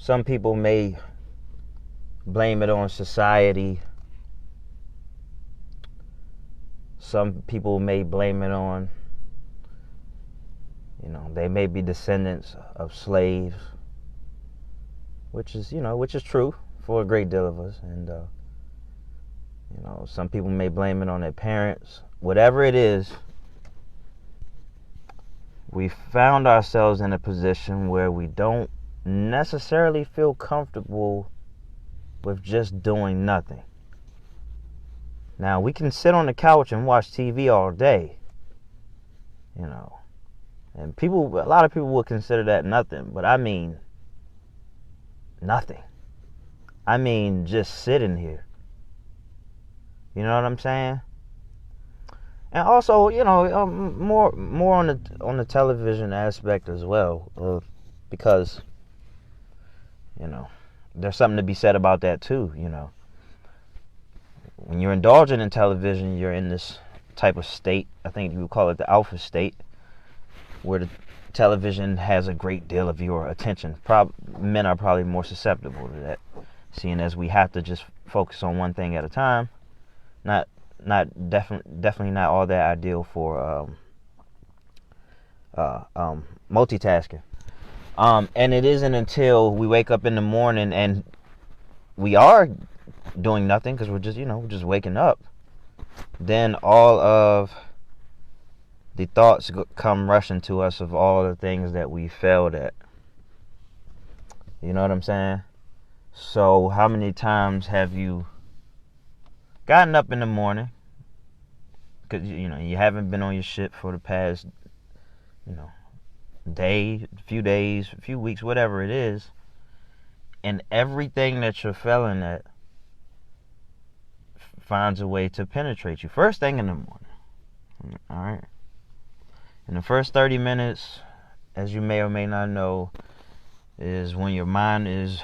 Some people may blame it on society. Some people may blame it on, they may be descendants of slaves, which is true for a great deal of us. And, some people may blame it on their parents. Whatever it is, we found ourselves in a position where we don't necessarily feel comfortable with just doing nothing. Now, we can sit on the couch and watch TV all day, and a lot of people would consider that nothing, but I mean nothing. I mean just sitting here. You know what I'm saying? And also, more on the television aspect as well, because there's something to be said about that too. When you're indulging in television, you're in this type of state. I think you would call it the alpha state, where the television has a great deal of your attention. Men are probably more susceptible to that, seeing as we have to just focus on one thing at a time. Definitely not all that ideal for multitasking. And it isn't until we wake up in the morning and we are doing nothing because we're just waking up, then all of the thoughts come rushing to us of all the things that we failed at. You know what I'm saying? So how many times have you gotten up in the morning because you haven't been on your shit for the past day, few days, few weeks, whatever it is, and everything that you're failing at finds a way to penetrate you first thing in the morning. All right, in the first 30 minutes, as you may or may not know, is when your mind is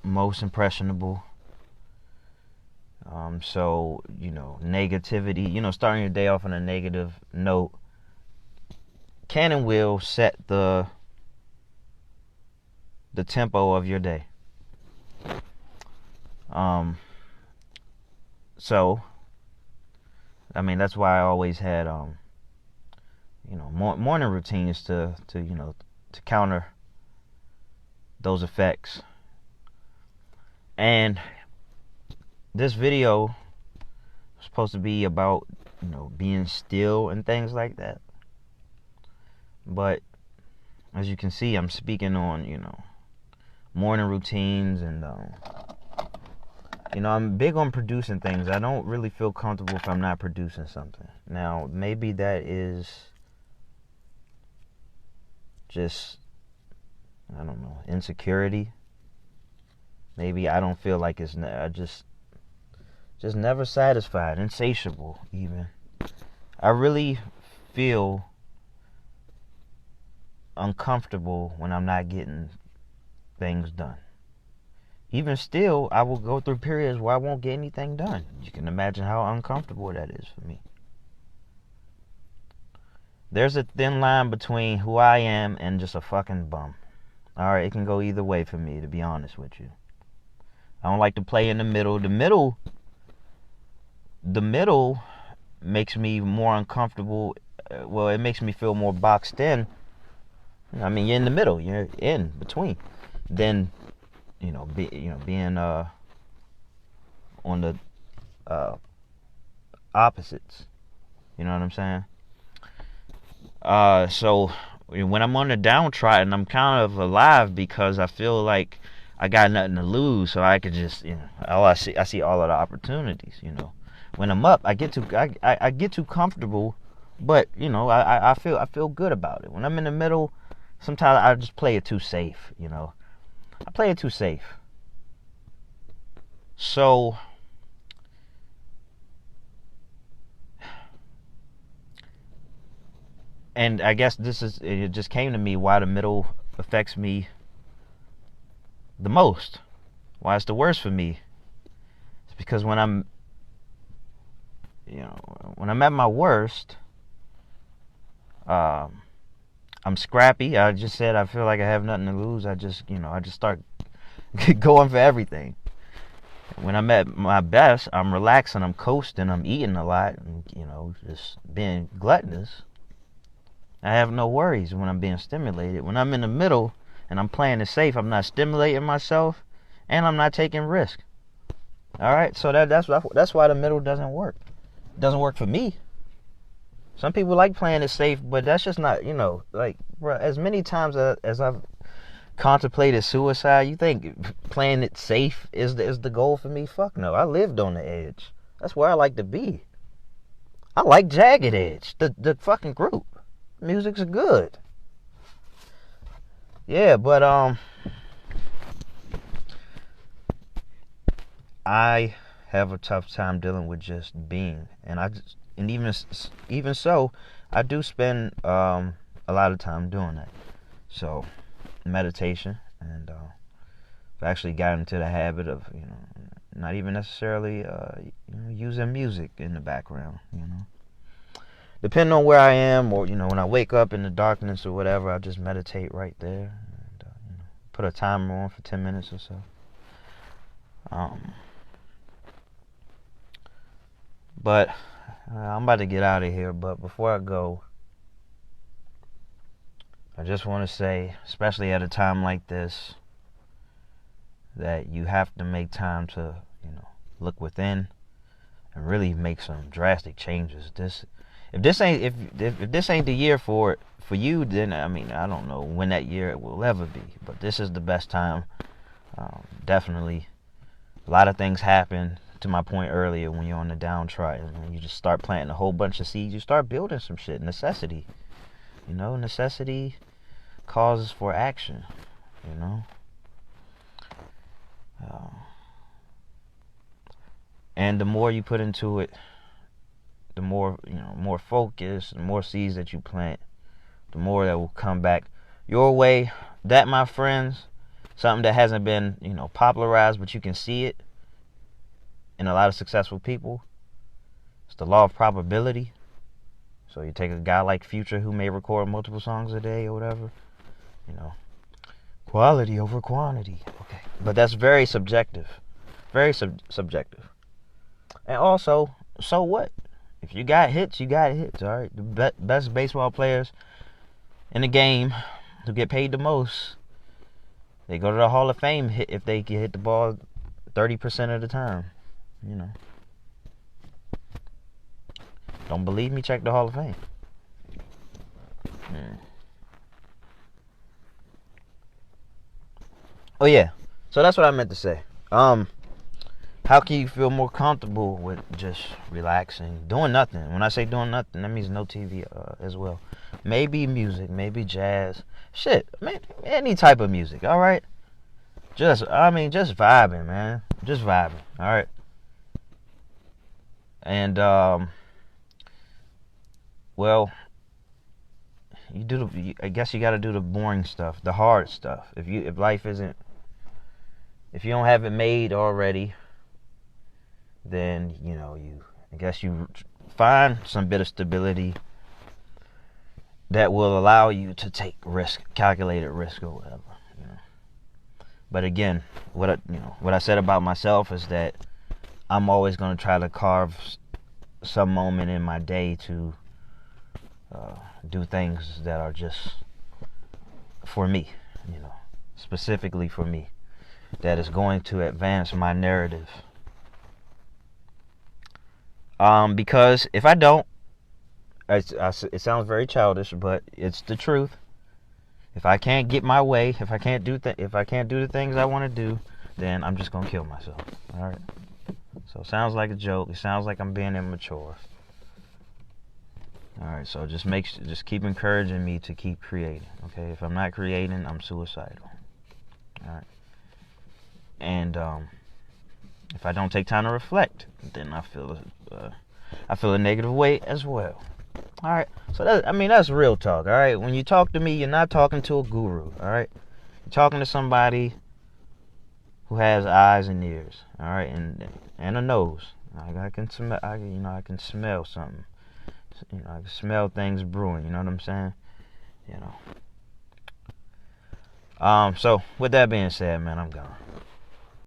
most impressionable. So negativity, starting your day off on a negative note can and will set the tempo of your day. So that's why I always had morning routines to counter those effects. And this video is supposed to be about being still and things like that, but as you can see, I'm speaking on morning routines, and I'm big on producing things. I don't really feel comfortable if I'm not producing something. Now, maybe that is just, I don't know, insecurity. Maybe I don't feel like it's just never satisfied, insatiable even. I really feel uncomfortable when I'm not getting things done. Even still, I will go through periods where I won't get anything done. You can imagine how uncomfortable that is for me. There's a thin line between who I am and just a fucking bum. Alright, it can go either way for me, to be honest with you. I don't like to play in the middle. The middle makes me more uncomfortable. Well, it makes me feel more boxed in. You're in the middle. You're in between. Then, being on the opposites. You know what I'm saying? So when I'm on the downtrodden, I'm kind of alive because I feel like I got nothing to lose, so I could just, I see all of the opportunities. When I'm up, I get too comfortable, but I feel good about it. When I'm in the middle, sometimes I just play it too safe. I play it too safe. So and I guess it just came to me why the middle affects me the most, why it's the worst for me. It's because when I'm at my worst, I'm scrappy. I just said I feel like I have nothing to lose. I just start going for everything. When I'm at my best, I'm relaxing, I'm coasting, I'm eating a lot, and, just being gluttonous. I have no worries when I'm being stimulated. When I'm in the middle and I'm playing it safe, I'm not stimulating myself, and I'm not taking risk. All right, so that's why the middle doesn't work. It doesn't work for me. Some people like playing it safe, but that's just not, like, bro, as many times as I've contemplated suicide, you think playing it safe is the goal for me? Fuck no. I lived on the edge. That's where I like to be. I like Jagged Edge, the fucking group. Music's good. Yeah, but I have a tough time dealing with just being, and even so, I do spend a lot of time doing that. So meditation, and I've actually gotten into the habit of not even necessarily using music in the background. Depending on where I am, or when I wake up in the darkness or whatever, I just meditate right there, and put a timer on for 10 minutes or so. But I'm about to get out of here. But before I go, I just want to say, especially at a time like this, that you have to make time to look within and really make some drastic changes. If this ain't the year for you, then I don't know when that year will ever be. But this is the best time. Definitely, a lot of things happen. To my point earlier, when you're on the downtrodden, and you just start planting a whole bunch of seeds, you start building some shit. Necessity, necessity causes for action. And the more you put into it, the more more focus, the more seeds that you plant, the more that will come back your way. That, my friends, something that hasn't been popularized, but you can see it in a lot of successful people. It's the law of probability. So you take a guy like Future, who may record multiple songs a day or whatever, quality over quantity. Okay, but that's very subjective, very subjective. And also, so what? If you got hits, you got hits. All right, the best baseball players in the game, who get paid the most, they go to the Hall of Fame if they can hit the ball 30% of the time. Don't believe me? Check the Hall of Fame. Oh yeah, so that's what I meant to say. How can you feel more comfortable with just relaxing, doing nothing? When I say doing nothing, that means no TV as well. Maybe music, maybe jazz, shit, man, any type of music. All right, just vibing, man, just vibing. All right. And well, I guess you got to do the boring stuff, the hard stuff. If you don't have it made already, then I guess you find some bit of stability that will allow you to take calculated risk or whatever. But again, what I said about myself is that I'm always going to try to carve some moment in my day to do things that are just for me, specifically for me, that is going to advance my narrative. Because if I don't, it sounds very childish, but it's the truth. If I can't get my way, if I can't do the things I want to do, then I'm just gonna kill myself. All right. So it sounds like a joke. It sounds like I'm being immature. All right. So just keep encouraging me to keep creating. Okay. If I'm not creating, I'm suicidal. All right. And if I don't take time to reflect, then I feel a negative way as well. All right. So that's real talk. All right. When you talk to me, you're not talking to a guru. All right. You're talking to somebody who has eyes and ears. All right, and a nose. I can smell. I can smell something. I can smell things brewing. You know what I'm saying? So with that being said, man, I'm gone.